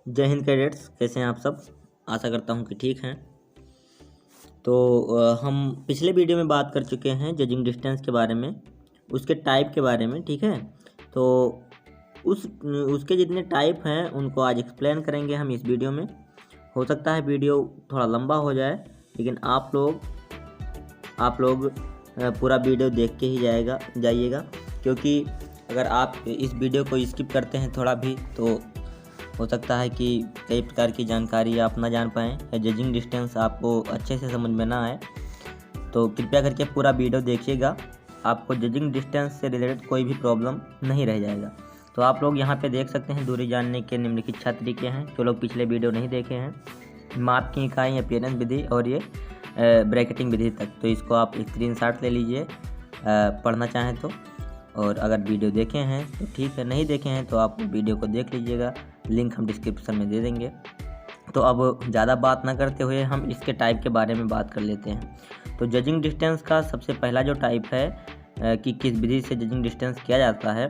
जय हिंद कैडेट्स, कैसे हैं आप सब। आशा करता हूं कि ठीक हैं। तो हम पिछले वीडियो में बात कर चुके हैं जजिंग डिस्टेंस के बारे में, उसके टाइप के बारे में। ठीक है, तो उसके जितने टाइप हैं उनको आज एक्सप्लेन करेंगे हम इस वीडियो में। हो सकता है वीडियो थोड़ा लंबा हो जाए, लेकिन आप लोग पूरा वीडियो देख के ही जाइएगा, क्योंकि अगर आप इस वीडियो को स्किप करते हैं थोड़ा भी, तो हो सकता है कि कई प्रकार की जानकारी आप ना जान पाएँ या जजिंग डिस्टेंस आपको अच्छे से समझ में ना आए। तो कृपया करके पूरा वीडियो देखिएगा, आपको जजिंग डिस्टेंस से रिलेटेड कोई भी प्रॉब्लम नहीं रह जाएगा। तो आप लोग यहाँ पे देख सकते हैं दूरी जानने के निम्नलिखित 6 तरीके हैं। जो लोग पिछले वीडियो नहीं देखे हैं, माप की इकाई, अपीयरेंस विधि और ये ब्रैकेटिंग विधि तक, तो इसको आप स्क्रीनशॉट ले लीजिए पढ़ना चाहें तो। और अगर वीडियो देखे हैं तो ठीक है, नहीं देखे हैं तो आप वीडियो को देख लीजिएगा, लिंक हम डिस्क्रिप्शन में दे देंगे। तो अब ज़्यादा बात ना करते हुए हम इसके टाइप के बारे में बात कर लेते हैं। तो जजिंग डिस्टेंस का सबसे पहला जो टाइप है कि किस विधि से जजिंग डिस्टेंस किया जाता है,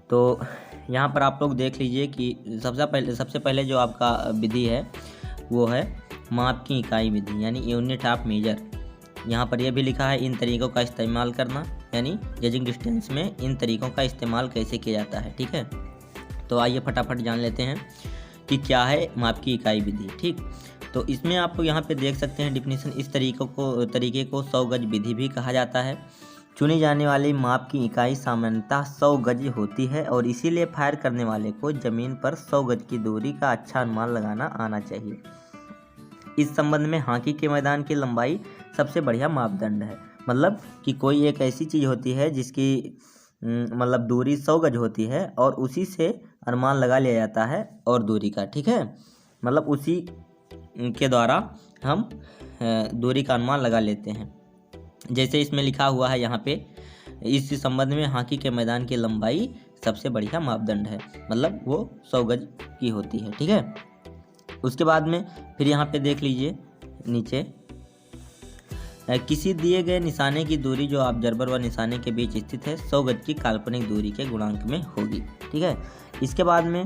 तो यहाँ पर आप लोग देख लीजिए कि सबसे पहले जो आपका विधि है वो है माप की इकाई विधि, यानी यूनिट ऑफ मेजर। यहाँ पर यह भी लिखा है इन तरीक़ों का इस्तेमाल करना, यानी जजिंग डिस्टेंस में इन तरीक़ों का इस्तेमाल कैसे किया जाता है। ठीक है, तो आइए फटाफट जान लेते हैं कि क्या है माप की इकाई विधि। ठीक, तो इसमें आप लोग यहाँ पे देख सकते हैं डिफिनीशन, इस तरीके को 100 गज विधि भी कहा जाता है। चुनी जाने वाली माप की इकाई सामान्यतः 100 गज होती है और इसीलिए फायर करने वाले को ज़मीन पर 100 गज की दूरी का अच्छा अनुमान लगाना आना चाहिए। इस संबंध में हॉकी के मैदान की लंबाई सबसे बढ़िया मापदंड है। मतलब कि कोई एक ऐसी चीज़ होती है जिसकी मतलब दूरी 100 गज होती है और उसी से अनुमान लगा लिया जाता है और दूरी का। ठीक है, मतलब उसी के द्वारा हम दूरी का अनुमान लगा लेते हैं। जैसे इसमें लिखा हुआ है यहाँ पे, इस संबंध में हॉकी के मैदान की लंबाई सबसे बढ़िया मापदंड है, मतलब वो 100 गज की होती है। ठीक है, उसके बाद में फिर यहाँ पे देख लीजिए नीचे, किसी दिए गए निशाने की दूरी जो ऑब्जर्वर व निशाने के बीच स्थित है 100 गज की काल्पनिक दूरी के गुणांक में होगी। ठीक है, इसके बाद में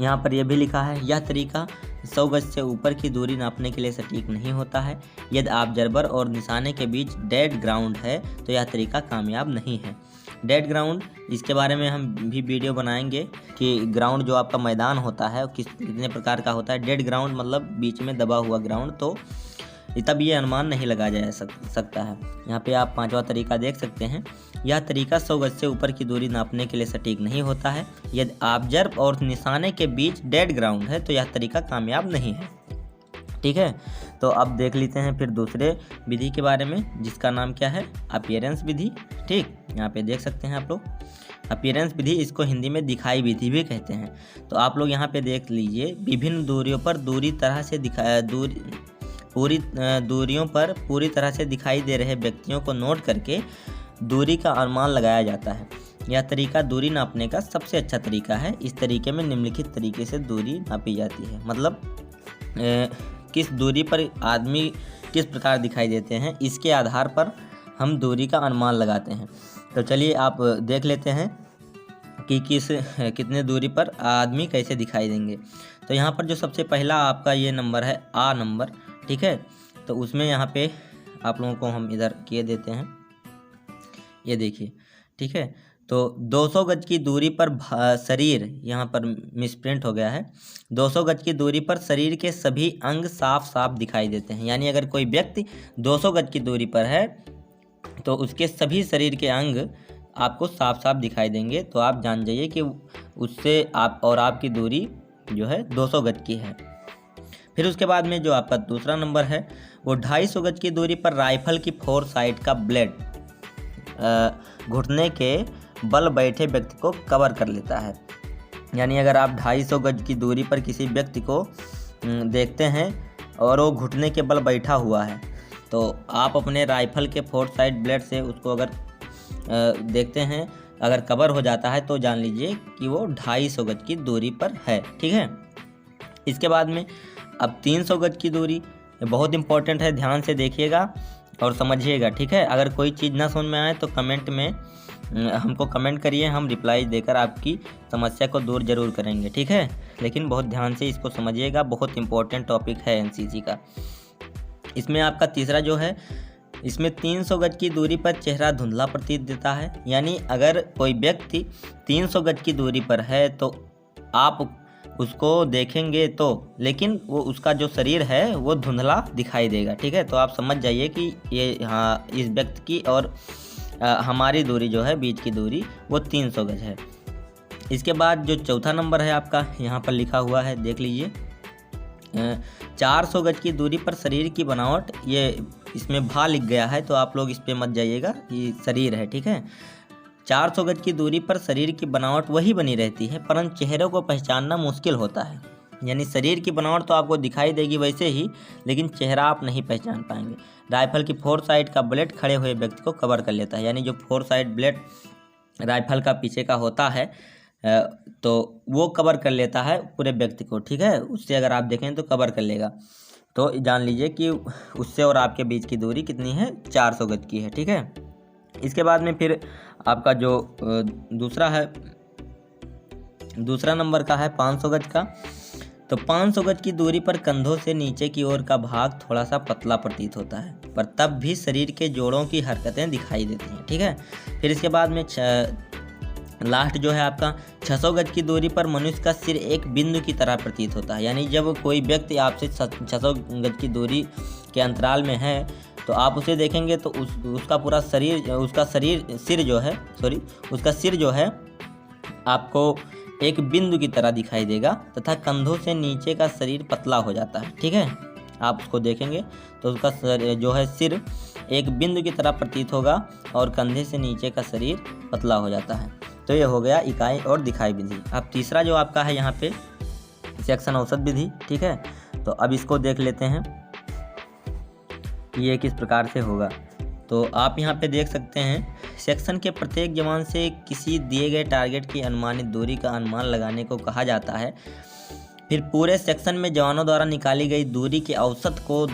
यहाँ पर यह भी लिखा है, यह तरीका 100 गज से ऊपर की दूरी नापने के लिए सटीक नहीं होता है। यदि ऑब्जर्वर और निशाने के बीच डेड ग्राउंड है तो यह तरीका कामयाब नहीं है। डेड ग्राउंड, इसके बारे में हम भी वीडियो बनाएंगे कि ग्राउंड जो आपका मैदान होता है कितने प्रकार का होता है। डेड ग्राउंड मतलब बीच में दबा हुआ ग्राउंड, तो तब ये अनुमान नहीं लगाया जा सकता है। यहाँ पे आप 5वां तरीका देख सकते हैं, यह तरीका 100 गज से ऊपर की दूरी नापने के लिए सटीक नहीं होता है। यदि ऑब्जर्व और निशाने के बीच डेड ग्राउंड है तो यह तरीका कामयाब नहीं है। ठीक है, तो अब देख लेते हैं फिर दूसरे विधि के बारे में, जिसका नाम क्या है, अपीयरेंस विधि। ठीक, यहाँ पे देख सकते हैं आप लोग अपीयरेंस विधि, इसको हिंदी में दिखाई विधि भी कहते हैं। तो आप लोग यहाँ पे देख लीजिए, विभिन्न दूरियों पर पूरी तरह से दिखाई दे रहे व्यक्तियों को नोट करके दूरी का अनुमान लगाया जाता है। यह तरीका दूरी नापने का सबसे अच्छा तरीका है। इस तरीके में निम्नलिखित तरीके से दूरी नापी जाती है, मतलब किस दूरी पर आदमी किस प्रकार दिखाई देते हैं, इसके आधार पर हम दूरी का अनुमान लगाते हैं। तो चलिए आप देख लेते हैं कि कितने दूरी पर आदमी कैसे दिखाई देंगे। तो यहाँ पर जो सबसे पहला आपका ये नंबर है आ नंबर। ठीक है, तो उसमें यहाँ पे आप लोगों को हम इधर किए देते हैं, ये देखिए। ठीक है, तो 200 गज की दूरी पर शरीर, यहाँ पर मिसप्रिंट हो गया है, 200 गज की दूरी पर शरीर के सभी अंग साफ साफ दिखाई देते हैं। यानी अगर कोई व्यक्ति 200 गज की दूरी पर है तो उसके सभी शरीर के अंग आपको साफ साफ दिखाई देंगे। तो आप जान जाइए कि उससे आप और आपकी दूरी जो है 200 गज की है। फिर उसके बाद में जो आपका दूसरा नंबर है वो 250 गज की दूरी पर राइफल की 4 साइड का ब्लेड घुटने के बल बैठे व्यक्ति को कवर कर लेता है। यानी अगर आप 250 गज की दूरी पर किसी व्यक्ति को देखते हैं और वो घुटने के बल बैठा हुआ है, तो आप अपने राइफल के 4 साइड ब्लेड से उसको अगर देखते हैं, अगर कवर हो जाता है, तो जान लीजिए कि वो 250 गज की दूरी पर है। ठीक है, इसके बाद में अब 300 गज की दूरी बहुत इंपॉर्टेंट है, ध्यान से देखिएगा और समझिएगा। ठीक है, अगर कोई चीज़ ना समझ में आए तो कमेंट में हमको कमेंट करिए, हम रिप्लाई देकर आपकी समस्या को दूर जरूर करेंगे, ठीक है। लेकिन बहुत ध्यान से इसको समझिएगा, बहुत इंपॉर्टेंट टॉपिक है एनसीसी का। इसमें आपका तीसरा जो है, इसमें 300 गज की दूरी पर चेहरा धुंधला प्रतीत देता है। यानी अगर कोई व्यक्ति 300 गज की दूरी पर है तो आप उसको देखेंगे तो, लेकिन वो उसका जो शरीर है वो धुंधला दिखाई देगा, ठीक है। तो आप समझ जाइए कि ये हाँ इस व्यक्ति की और हमारी दूरी जो है, बीच की दूरी, वो 300 गज है। इसके बाद जो चौथा नंबर है आपका, यहाँ पर लिखा हुआ है, देख लीजिए, 400 गज की दूरी पर शरीर की बनावट, ये इसमें भा लिख गया है तो आप लोग इस पे मत जाइएगा, ये शरीर है, ठीक है। 400 गज की दूरी पर शरीर की बनावट वही बनी रहती है, परंतु चेहरे को पहचानना मुश्किल होता है। यानी शरीर की बनावट तो आपको दिखाई देगी वैसे ही, लेकिन चेहरा आप नहीं पहचान पाएंगे। राइफल की 4 साइड का बुलेट खड़े हुए व्यक्ति को कवर कर लेता है। यानी जो 4 साइड बुलेट राइफल का पीछे का होता है तो वो कवर कर लेता है पूरे व्यक्ति को, ठीक है। उससे अगर आप देखें तो कवर कर लेगा। तो जान लीजिए कि उससे और आपके बीच की दूरी कितनी है, 400 गज की है, ठीक है। इसके बाद में फिर आपका जो दूसरा नंबर का है 500 गज का। तो 500 गज की दूरी पर कंधों से नीचे की ओर का भाग थोड़ा सा पतला प्रतीत होता है, पर तब भी शरीर के जोड़ों की हरकतें दिखाई देती हैं, ठीक है। फिर इसके बाद में लास्ट जो है आपका 600 गज की दूरी पर मनुष्य का सिर एक बिंदु की तरह प्रतीत होता है। यानी जब कोई व्यक्ति आपसे 600 गज की दूरी के अंतराल में है तो आप उसे देखेंगे तो उसका पूरा शरीर, उसका सिर जो है आपको एक बिंदु की तरह दिखाई देगा तथा कंधों से नीचे का शरीर पतला हो जाता है, ठीक है। आप उसको देखेंगे तो उसका जो है सिर एक बिंदु की तरह प्रतीत होगा और कंधे से नीचे का शरीर पतला हो जाता है। तो ये हो गया इकाई और दिखाई विधि। अब तीसरा जो आपका है यहाँ पे सेक्शन औसत विधि, ठीक है। तो अब इसको देख लेते हैं ये किस प्रकार से होगा। तो आप यहाँ पे देख सकते हैं, सेक्शन के प्रत्येक जवान से किसी दिए गए टारगेट की अनुमानित दूरी का अनुमान लगाने को कहा जाता है। फिर पूरे सेक्शन में जवानों द्वारा निकाली गई दूरी के औसत को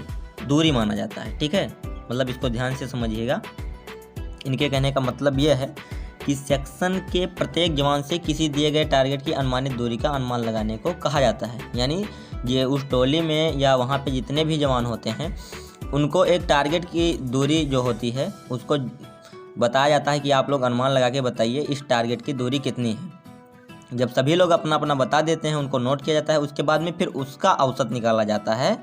दूरी माना जाता है, ठीक है। मतलब इसको ध्यान से समझिएगा। इनके कहने का मतलब यह है कि सेक्शन के प्रत्येक जवान से किसी दिए गए टारगेट की अनुमानित दूरी का अनुमान लगाने को कहा जाता है। यानी ये उस टोली में या वहाँ पे जितने भी जवान होते हैं उनको एक टारगेट की दूरी जो होती है उसको बताया जाता है कि आप लोग अनुमान लगा के बताइए इस टारगेट की दूरी कितनी है। जब सभी लोग अपना अपना बता देते हैं, उनको नोट किया जाता है, उसके बाद में फिर उसका औसत निकाला जाता है,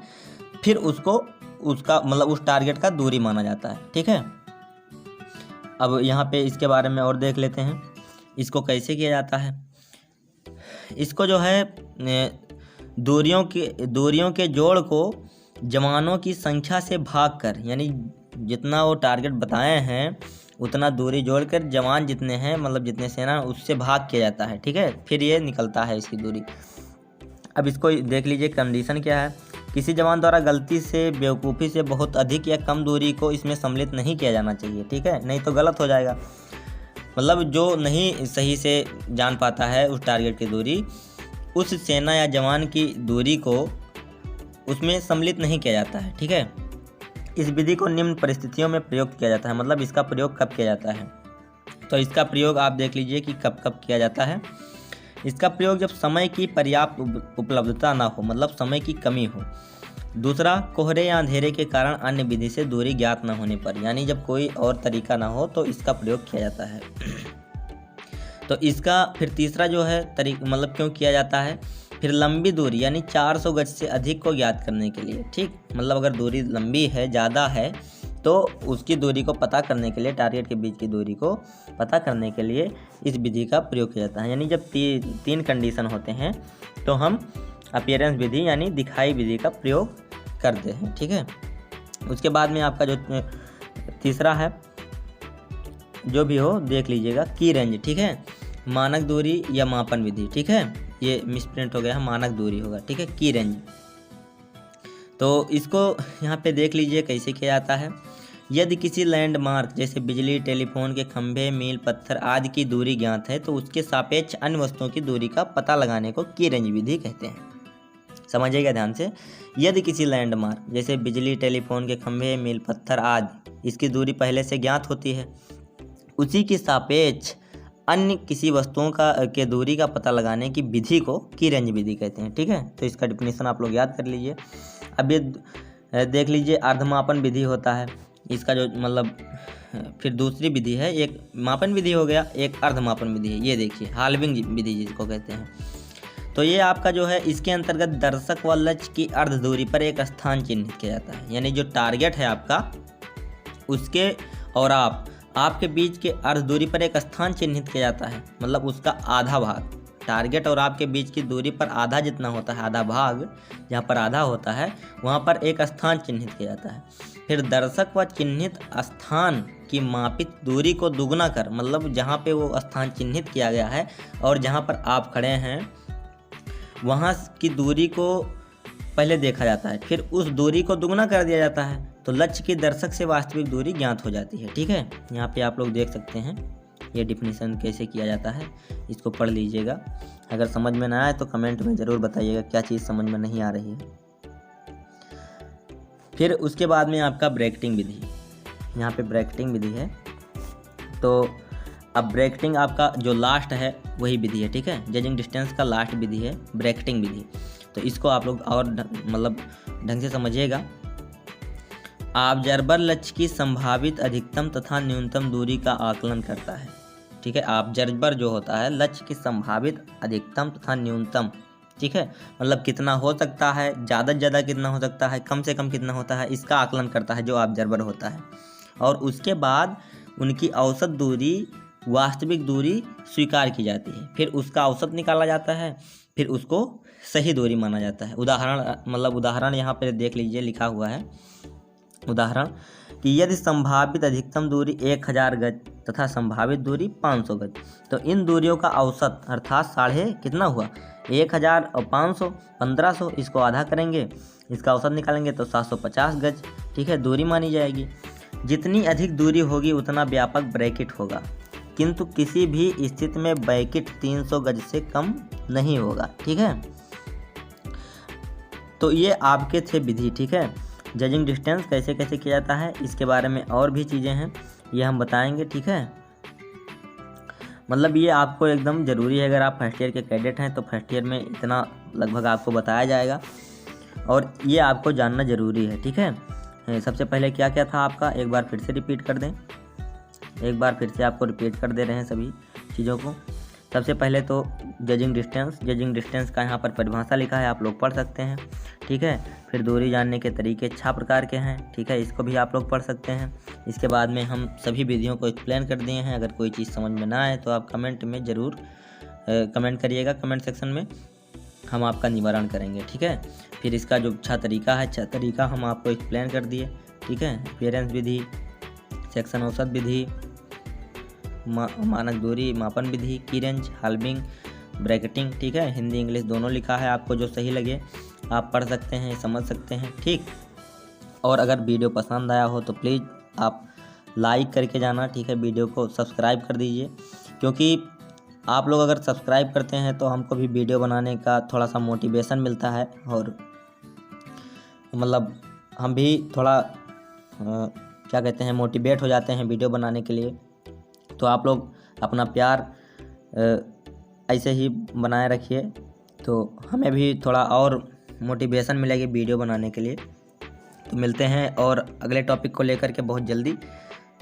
फिर उसको उसका मतलब उस टारगेट का दूरी माना जाता है, ठीक है। अब यहाँ पे इसके बारे में और देख लेते हैं इसको कैसे किया जाता है। इसको जो है दूरियों के जोड़ को जवानों की संख्या से भागकर, यानी जितना वो टारगेट बताए हैं उतना दूरी जोड़कर जवान जितने हैं, मतलब जितने सेना उससे भाग किया जाता है, ठीक है। फिर ये निकलता है इसकी दूरी। अब इसको देख लीजिए कंडीशन क्या है। किसी जवान द्वारा गलती से, बेवकूफ़ी से बहुत अधिक या कम दूरी को इसमें सम्मिलित नहीं किया जाना चाहिए, ठीक है, नहीं तो गलत हो जाएगा। मतलब जो नहीं सही से जान पाता है उस टारगेट की दूरी, उस सेना या जवान की दूरी को उसमें सम्मिलित नहीं किया जाता है, ठीक है। इस विधि को निम्न परिस्थितियों में प्रयोग किया जाता है। मतलब इसका प्रयोग कब किया जाता है, तो इसका प्रयोग आप देख लीजिए कि कब कब किया जाता है। इसका प्रयोग जब समय की पर्याप्त उपलब्धता ना हो, मतलब समय की कमी हो। दूसरा, कोहरे या अंधेरे के कारण अन्य विधि से दूरी ज्ञात न होने पर, यानी जब कोई और तरीका ना हो तो इसका प्रयोग किया जाता है। तो इसका फिर तीसरा जो है मतलब क्यों किया जाता है, फिर लंबी दूरी यानी 400 गज से अधिक को ज्ञात करने के लिए, ठीक। मतलब अगर दूरी लंबी है, ज़्यादा है, तो उसकी दूरी को पता करने के लिए, टारगेट के बीच की दूरी को पता करने के लिए इस विधि का प्रयोग किया जाता है। यानी जब तीन कंडीशन होते हैं तो हम अपीयरेंस विधि यानी दिखाई विधि का प्रयोग करते हैं, ठीक है। उसके बाद में आपका जो तीसरा है, जो भी हो देख लीजिएगा, की रेंज, ठीक है, मानक दूरी या मापन विधि, ठीक है। ये मिसप्रिंट हो गया है, मानक दूरी होगा, ठीक है, की रेंज। तो इसको यहाँ पे देख लीजिए कैसे किया जाता है। यदि किसी लैंडमार्क जैसे बिजली, टेलीफोन के खंभे, मील पत्थर आदि की दूरी ज्ञात है तो उसके सापेक्ष अन्य वस्तुओं की दूरी का पता लगाने को की रेंज विधि कहते हैं। समझिएगा ध्यान से। यदि किसी लैंडमार्क जैसे बिजली, टेलीफोन के खंभे, मील पत्थर आदि, इसकी दूरी पहले से ज्ञात होती है, उसी की सापेक्ष अन्य किसी वस्तुओं के दूरी का पता लगाने की विधि को कीरेंज विधि कहते हैं। ठीक है, तो इसका डिफिनीशन आप लोग याद कर लीजिए। अब ये देख लीजिए, अर्धमापन विधि होता है इसका जो मतलब, फिर दूसरी विधि है, एक मापन विधि हो गया, एक अर्धमापन विधि है। ये देखिए हाल्विंग विधि जिसको कहते हैं। तो ये आपका जो है, इसके अंतर्गत दर्शक व लक्ष्य की अर्ध दूरी पर एक स्थान चिन्हित किया जाता है। यानी जो टारगेट है आपका, उसके और आपके बीच के अर्ध दूरी पर एक स्थान चिन्हित किया जाता है, मतलब उसका आधा भाग। टारगेट और आपके बीच की दूरी पर आधा जितना होता है, आधा भाग जहाँ पर आधा होता है वहाँ पर एक स्थान चिन्हित किया जाता है। फिर दर्शक व चिन्हित स्थान की मापित दूरी को दुगना कर, मतलब जहाँ पे वो स्थान चिन्हित किया गया है और जहाँ पर आप खड़े हैं वहाँ की दूरी को पहले देखा जाता है, फिर उस दूरी को दुगना कर दिया जाता है, तो लक्ष्य की दर्शक से वास्तविक दूरी ज्ञात हो जाती है। ठीक है, यहाँ पे आप लोग देख सकते हैं ये डिफिनीशन कैसे किया जाता है, इसको पढ़ लीजिएगा। अगर समझ में ना आए तो कमेंट में ज़रूर बताइएगा क्या चीज़ समझ में नहीं आ रही है। फिर उसके बाद में आपका ब्रैकेटिंग विधि, यहाँ पे ब्रैकेटिंग विधि है। तो अब ब्रैकेटिंग आपका जो लास्ट है वही विधि है। ठीक है, जजिंग डिस्टेंस का लास्ट विधि है ब्रैकेटिंग विधि। तो इसको आप लोग और मतलब ढंग से समझिएगा। ऑब्जर्वर लक्ष्य की संभावित अधिकतम तथा न्यूनतम दूरी का आकलन करता है। ठीक है, ऑब्जर्वर जो होता है लक्ष्य की संभावित अधिकतम तथा न्यूनतम, ठीक है, मतलब कितना हो सकता है, ज़्यादा से ज़्यादा कितना हो सकता है, कम से कम कितना होता है, इसका आकलन करता है जो ऑब्जर्वर होता है। और उसके बाद उनकी औसत दूरी, वास्तविक दूरी स्वीकार की जाती है, फिर उसका औसत निकाला जाता है, फिर उसको सही दूरी माना जाता है। उदाहरण यहाँ पर देख लीजिए, लिखा हुआ है उदाहरण कि यदि संभावित अधिकतम दूरी 1000 गज तथा संभावित दूरी 500 गज, तो इन दूरियों का औसत अर्थात साढ़े कितना हुआ, 1000 और 500 1500, इसको आधा करेंगे, इसका औसत निकालेंगे तो 750 गज, ठीक है, दूरी मानी जाएगी। जितनी अधिक दूरी होगी उतना व्यापक ब्रैकेट होगा, किंतु किसी भी स्थिति में ब्रैकेट 300 गज से कम नहीं होगा। ठीक है, तो ये आपके थे विधि। ठीक है, जजिंग डिस्टेंस कैसे कैसे किया जाता है, इसके बारे में और भी चीज़ें हैं, ये हम बताएंगे। ठीक है, मतलब ये आपको एकदम ज़रूरी है। अगर आप फर्स्ट ईयर के कैडेट हैं तो फर्स्ट ईयर में इतना लगभग आपको बताया जाएगा और ये आपको जानना ज़रूरी है। ठीक है, सबसे पहले क्या क्या था आपका, एक बार फिर से रिपीट कर दें, एक बार फिर से आपको रिपीट कर दे रहे हैं सभी चीज़ों को। सबसे पहले तो जजिंग डिस्टेंस का यहाँ पर परिभाषा लिखा है, आप लोग पढ़ सकते हैं। ठीक है, फिर दूरी जानने के तरीके 6 प्रकार के हैं। ठीक है, इसको भी आप लोग पढ़ सकते हैं। इसके बाद में हम सभी विधियों को एक्सप्लेन कर दिए हैं। अगर कोई चीज़ समझ में ना आए तो आप कमेंट में ज़रूर कमेंट करिएगा, कमेंट सेक्शन में हम आपका निवारण करेंगे। ठीक है, फिर इसका जो 6 तरीका है, 6 तरीका हम आपको एक्सप्लेन कर दिए। ठीक है, अपीयरेंस विधि, सेक्शन औसत विधि, मानक दूरी मापन विधि, कीरेंज, हाल्विंग, ब्रैकेटिंग। ठीक है, हिंदी इंग्लिश दोनों लिखा है, आपको जो सही लगे आप पढ़ सकते हैं, समझ सकते हैं। ठीक, और अगर वीडियो पसंद आया हो तो प्लीज़ आप लाइक करके जाना। ठीक है, वीडियो को सब्सक्राइब कर दीजिए, क्योंकि आप लोग अगर सब्सक्राइब करते हैं तो हमको भी वीडियो बनाने का थोड़ा सा मोटिवेशन मिलता है और मतलब हम भी थोड़ा क्या कहते हैं, मोटिवेट हो जाते हैं वीडियो बनाने के लिए। तो आप लोग अपना प्यार ऐसे ही बनाए रखिए, तो हमें भी थोड़ा और मोटिवेशन मिलेगी वीडियो बनाने के लिए। तो मिलते हैं और अगले टॉपिक को लेकर के बहुत जल्दी।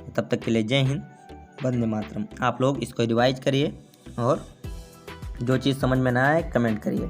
तब तक के लिए जय हिंद, वंदे मातरम। आप लोग इसको रिवाइज करिए और जो चीज़ समझ में ना आए कमेंट करिए।